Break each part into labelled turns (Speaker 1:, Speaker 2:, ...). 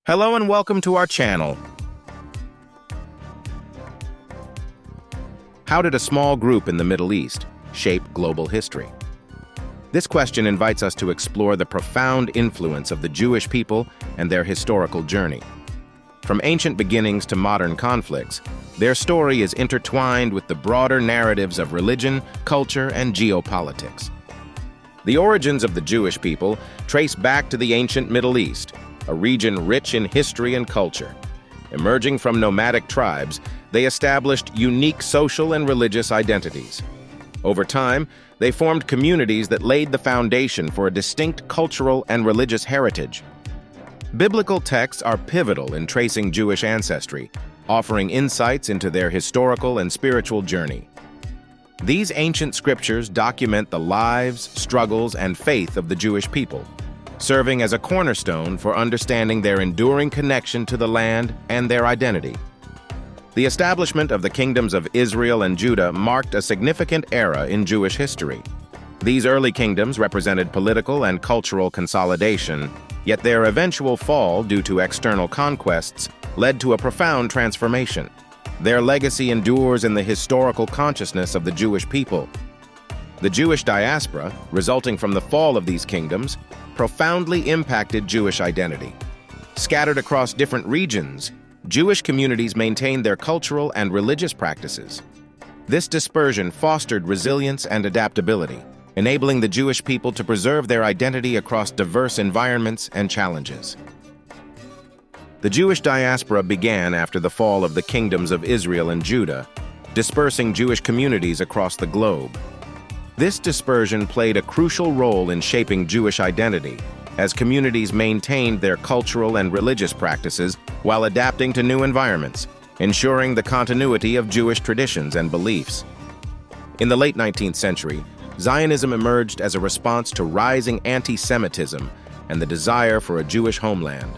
Speaker 1: Hello and welcome to our channel. How did a small group in the Middle East shape global history? This question invites us to explore the profound influence of the Jewish people and their historical journey. From ancient beginnings to modern conflicts, their story is intertwined with the broader narratives of religion, culture, and geopolitics. The origins of the Jewish people trace back to the ancient Middle East, a region rich in history and culture. Emerging from nomadic tribes, they established unique social and religious identities. Over time, they formed communities that laid the foundation for a distinct cultural and religious heritage. Biblical texts are pivotal in tracing Jewish ancestry, offering insights into their historical and spiritual journey. These ancient scriptures document the lives, struggles, and faith of the Jewish people, serving as a cornerstone for understanding their enduring connection to the land and their identity. The establishment of the kingdoms of Israel and Judah marked a significant era in Jewish history. These early kingdoms represented political and cultural consolidation, yet their eventual fall due to external conquests led to a profound transformation. Their legacy endures in the historical consciousness of the Jewish people. The Jewish diaspora, resulting from the fall of these kingdoms, profoundly impacted Jewish identity. Scattered across different regions, Jewish communities maintained their cultural and religious practices. This dispersion fostered resilience and adaptability, enabling the Jewish people to preserve their identity across diverse environments and challenges. The Jewish diaspora began after the fall of the kingdoms of Israel and Judah, dispersing Jewish communities across the globe. This dispersion played a crucial role in shaping Jewish identity, as communities maintained their cultural and religious practices while adapting to new environments, ensuring the continuity of Jewish traditions and beliefs. In the late 19th century, Zionism emerged as a response to rising anti-Semitism and the desire for a Jewish homeland.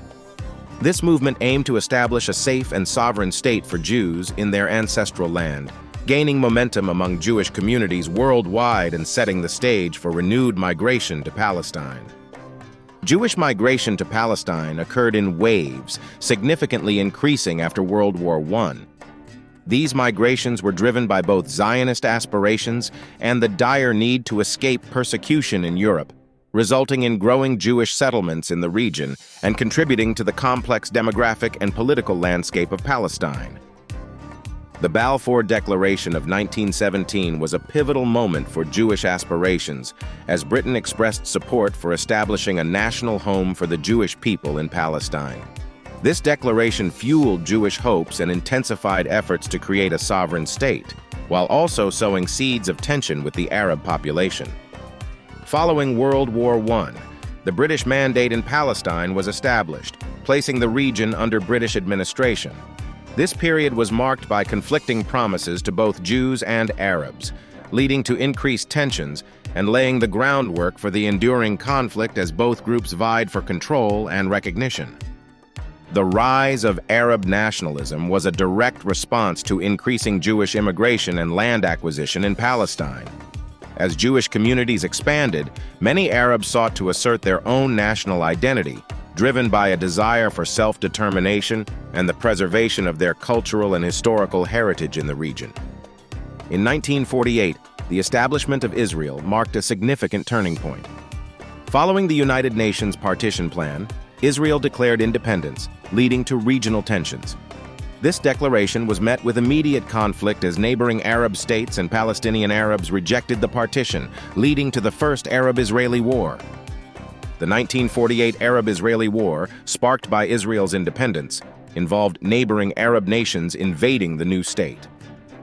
Speaker 1: This movement aimed to establish a safe and sovereign state for Jews in their ancestral land, gaining momentum among Jewish communities worldwide and setting the stage for renewed migration to Palestine. Jewish migration to Palestine occurred in waves, significantly increasing after World War I. These migrations were driven by both Zionist aspirations and the dire need to escape persecution in Europe, resulting in growing Jewish settlements in the region and contributing to the complex demographic and political landscape of Palestine. The Balfour Declaration of 1917 was a pivotal moment for Jewish aspirations, as Britain expressed support for establishing a national home for the Jewish people in Palestine. This declaration fueled Jewish hopes and intensified efforts to create a sovereign state, while also sowing seeds of tension with the Arab population. Following World War I, the British Mandate in Palestine was established, placing the region under British administration. This period was marked by conflicting promises to both Jews and Arabs, leading to increased tensions and laying the groundwork for the enduring conflict as both groups vied for control and recognition. The rise of Arab nationalism was a direct response to increasing Jewish immigration and land acquisition in Palestine. As Jewish communities expanded, many Arabs sought to assert their own national identity, driven by a desire for self-determination and the preservation of their cultural and historical heritage in the region. In 1948, the establishment of Israel marked a significant turning point. Following the United Nations partition plan, Israel declared independence, leading to regional tensions. This declaration was met with immediate conflict as neighboring Arab states and Palestinian Arabs rejected the partition, leading to the First Arab-Israeli War. The 1948 Arab-Israeli War, sparked by Israel's independence, involved neighboring Arab nations invading the new state.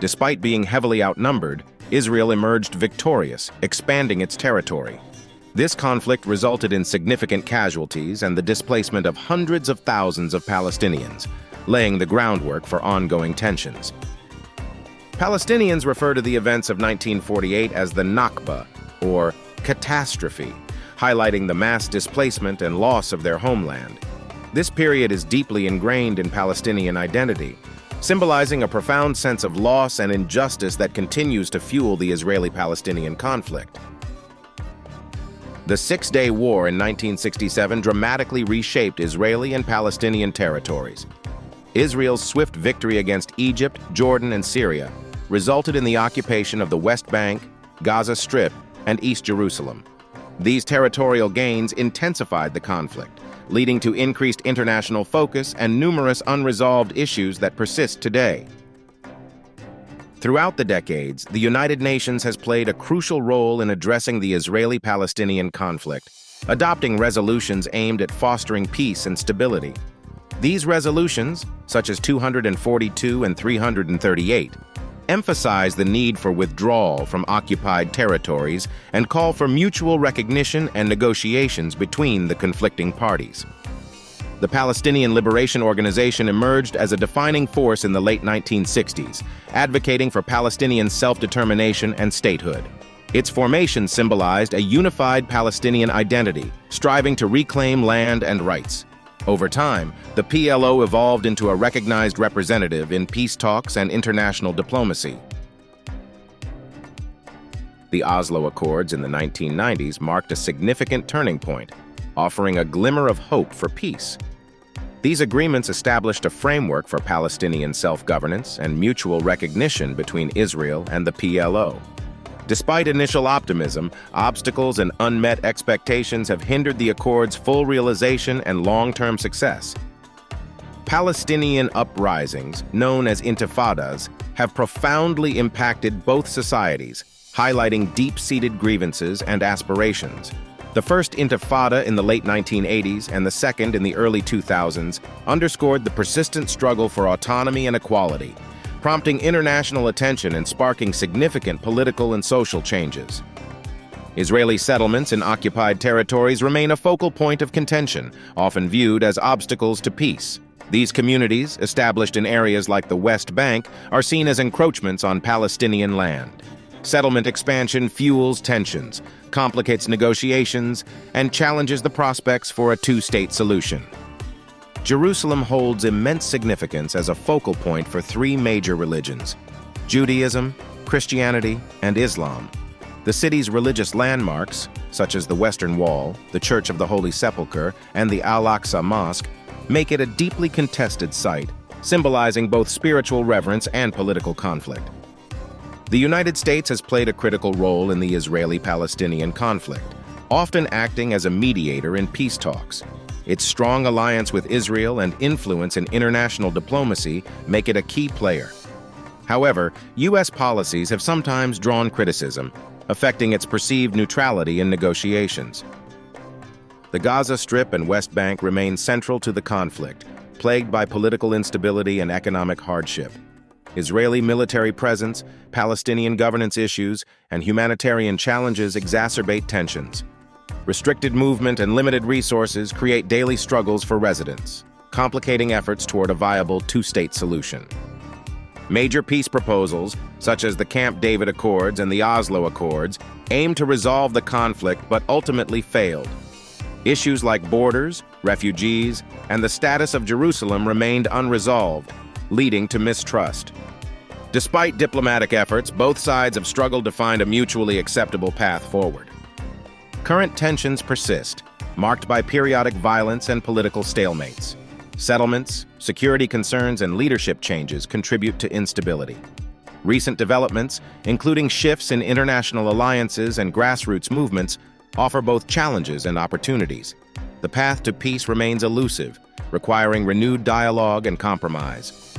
Speaker 1: Despite being heavily outnumbered, Israel emerged victorious, expanding its territory. This conflict resulted in significant casualties and the displacement of hundreds of thousands of Palestinians, laying the groundwork for ongoing tensions. Palestinians refer to the events of 1948 as the Nakba, or catastrophe, highlighting the mass displacement and loss of their homeland. This period is deeply ingrained in Palestinian identity, symbolizing a profound sense of loss and injustice that continues to fuel the Israeli-Palestinian conflict. The Six-Day War in 1967 dramatically reshaped Israeli and Palestinian territories. Israel's swift victory against Egypt, Jordan, and Syria resulted in the occupation of the West Bank, Gaza Strip, and East Jerusalem. These territorial gains intensified the conflict, leading to increased international focus and numerous unresolved issues that persist today. Throughout the decades, the United Nations has played a crucial role in addressing the Israeli-Palestinian conflict, adopting resolutions aimed at fostering peace and stability. These resolutions, such as 242 and 338, emphasize the need for withdrawal from occupied territories and call for mutual recognition and negotiations between the conflicting parties. The Palestinian Liberation Organization emerged as a defining force in the late 1960s, advocating for Palestinian self-determination and statehood. Its formation symbolized a unified Palestinian identity, striving to reclaim land and rights. Over time, the PLO evolved into a recognized representative in peace talks and international diplomacy. The Oslo Accords in the 1990s marked a significant turning point, offering a glimmer of hope for peace. These agreements established a framework for Palestinian self-governance and mutual recognition between Israel and the PLO. Despite initial optimism, obstacles and unmet expectations have hindered the Accord's full realization and long-term success. Palestinian uprisings, known as intifadas, have profoundly impacted both societies, highlighting deep-seated grievances and aspirations. The first intifada in the late 1980s and the second in the early 2000s underscored the persistent struggle for autonomy and equality, prompting international attention and sparking significant political and social changes. Israeli settlements in occupied territories remain a focal point of contention, often viewed as obstacles to peace. These communities, established in areas like the West Bank, are seen as encroachments on Palestinian land. Settlement expansion fuels tensions, complicates negotiations, and challenges the prospects for a two-state solution. Jerusalem holds immense significance as a focal point for three major religions: Judaism, Christianity, and Islam. The city's religious landmarks, such as the Western Wall, the Church of the Holy Sepulchre, and the Al-Aqsa Mosque, make it a deeply contested site, symbolizing both spiritual reverence and political conflict. The United States has played a critical role in the Israeli-Palestinian conflict, often acting as a mediator in peace talks. Its strong alliance with Israel and influence in international diplomacy make it a key player. However, U.S. policies have sometimes drawn criticism, affecting its perceived neutrality in negotiations. The Gaza Strip and West Bank remain central to the conflict, plagued by political instability and economic hardship. Israeli military presence, Palestinian governance issues, and humanitarian challenges exacerbate tensions. Restricted movement and limited resources create daily struggles for residents, complicating efforts toward a viable two-state solution. Major peace proposals, such as the Camp David Accords and the Oslo Accords, aim to resolve the conflict but ultimately failed. Issues like borders, refugees, and the status of Jerusalem remained unresolved, leading to mistrust. Despite diplomatic efforts, both sides have struggled to find a mutually acceptable path forward. Current tensions persist, marked by periodic violence and political stalemates. Settlements, security concerns, and leadership changes contribute to instability. Recent developments, including shifts in international alliances and grassroots movements, offer both challenges and opportunities. The path to peace remains elusive, requiring renewed dialogue and compromise.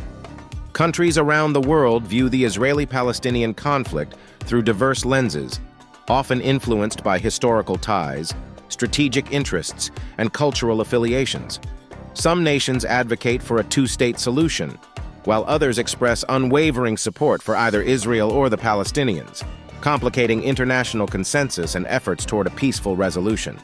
Speaker 1: Countries around the world view the Israeli-Palestinian conflict through diverse lenses, often influenced by historical ties, strategic interests, and cultural affiliations. Some nations advocate for a two-state solution, while others express unwavering support for either Israel or the Palestinians, complicating international consensus and efforts toward a peaceful resolution.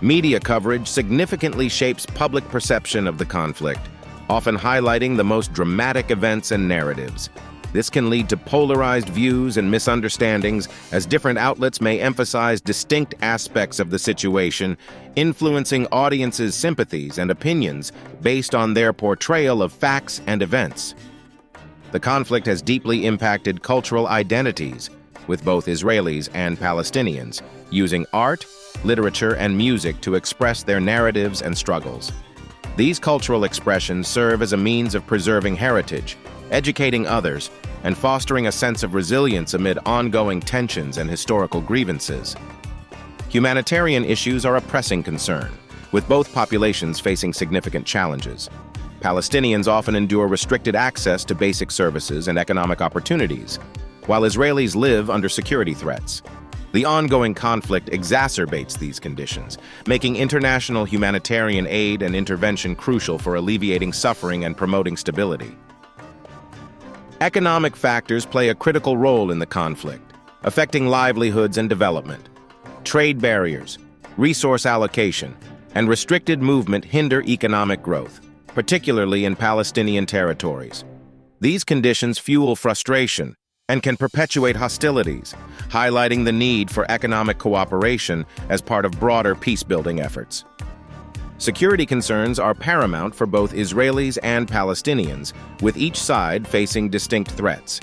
Speaker 1: Media coverage significantly shapes public perception of the conflict, often highlighting the most dramatic events and narratives. This can lead to polarized views and misunderstandings, as different outlets may emphasize distinct aspects of the situation, influencing audiences' sympathies and opinions based on their portrayal of facts and events. The conflict has deeply impacted cultural identities, with both Israelis and Palestinians, using art, literature, and music to express their narratives and struggles. These cultural expressions serve as a means of preserving heritage, educating others, and fostering a sense of resilience amid ongoing tensions and historical grievances. Humanitarian issues are a pressing concern, with both populations facing significant challenges. Palestinians often endure restricted access to basic services and economic opportunities, while Israelis live under security threats. The ongoing conflict exacerbates these conditions, making international humanitarian aid and intervention crucial for alleviating suffering and promoting stability. Economic factors play a critical role in the conflict, affecting livelihoods and development. Trade barriers, resource allocation, and restricted movement hinder economic growth, particularly in Palestinian territories. These conditions fuel frustration and can perpetuate hostilities, highlighting the need for economic cooperation as part of broader peace-building efforts. Security concerns are paramount for both Israelis and Palestinians, with each side facing distinct threats.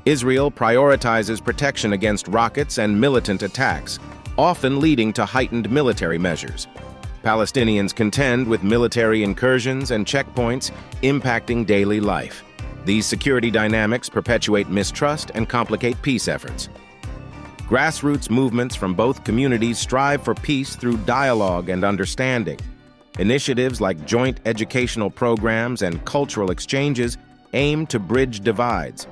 Speaker 1: Israel prioritizes protection against rockets and militant attacks, often leading to heightened military measures. Palestinians contend with military incursions and checkpoints impacting daily life. These security dynamics perpetuate mistrust and complicate peace efforts. Grassroots movements from both communities strive for peace through dialogue and understanding. Initiatives like joint educational programs and cultural exchanges aim to bridge divides.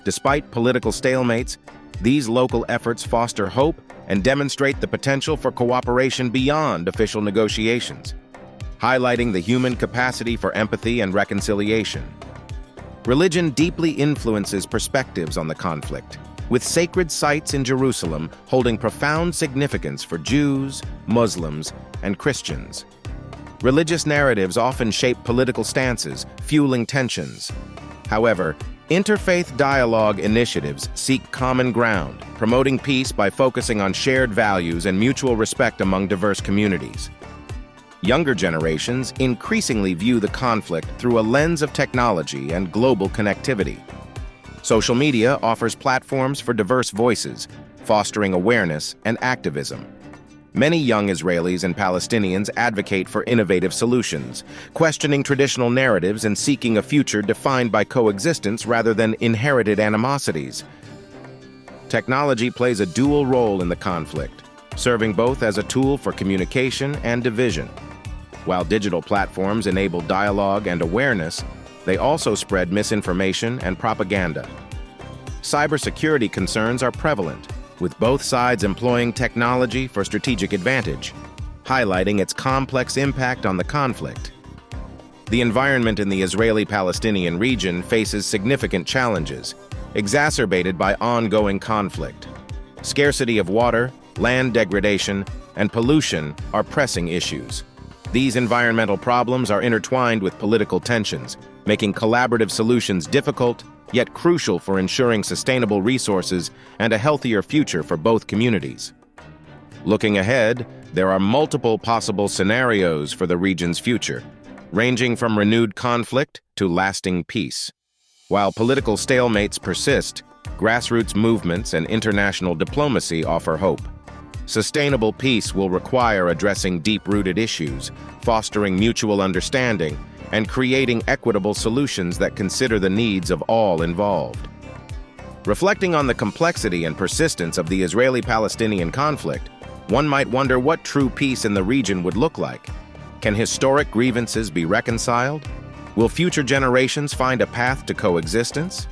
Speaker 1: Despite political stalemates, these local efforts foster hope and demonstrate the potential for cooperation beyond official negotiations, highlighting the human capacity for empathy and reconciliation. Religion deeply influences perspectives on the conflict, with sacred sites in Jerusalem holding profound significance for Jews, Muslims, and Christians. Religious narratives often shape political stances, fueling tensions. However, interfaith dialogue initiatives seek common ground, promoting peace by focusing on shared values and mutual respect among diverse communities. Younger generations increasingly view the conflict through a lens of technology and global connectivity. Social media offers platforms for diverse voices, fostering awareness and activism. Many young Israelis and Palestinians advocate for innovative solutions, questioning traditional narratives and seeking a future defined by coexistence rather than inherited animosities. Technology plays a dual role in the conflict, serving both as a tool for communication and division. While digital platforms enable dialogue and awareness, they also spread misinformation and propaganda. Cybersecurity concerns are prevalent, with both sides employing technology for strategic advantage, highlighting its complex impact on the conflict. The environment in the Israeli-Palestinian region faces significant challenges, exacerbated by ongoing conflict. Scarcity of water, land degradation, and pollution are pressing issues. These environmental problems are intertwined with political tensions, making collaborative solutions difficult, yet crucial for ensuring sustainable resources and a healthier future for both communities. Looking ahead, there are multiple possible scenarios for the region's future, ranging from renewed conflict to lasting peace. While political stalemates persist, grassroots movements and international diplomacy offer hope. Sustainable peace will require addressing deep-rooted issues, fostering mutual understanding, and creating equitable solutions that consider the needs of all involved. Reflecting on the complexity and persistence of the Israeli-Palestinian conflict, one might wonder what true peace in the region would look like. Can historic grievances be reconciled? Will future generations find a path to coexistence?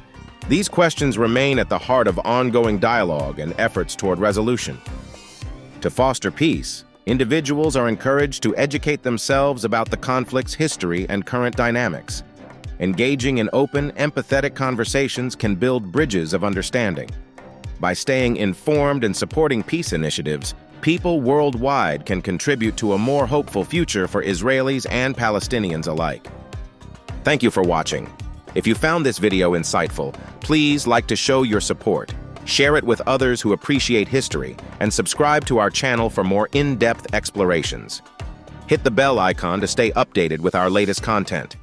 Speaker 1: These questions remain at the heart of ongoing dialogue and efforts toward resolution. To foster peace, individuals are encouraged to educate themselves about the conflict's history and current dynamics. Engaging in open, empathetic conversations can build bridges of understanding. By staying informed and supporting peace initiatives, people worldwide can contribute to a more hopeful future for Israelis and Palestinians alike. Thank you for watching. If you found this video insightful, please like to show your support. Share it with others who appreciate history, and subscribe to our channel for more in-depth explorations. Hit the bell icon to stay updated with our latest content.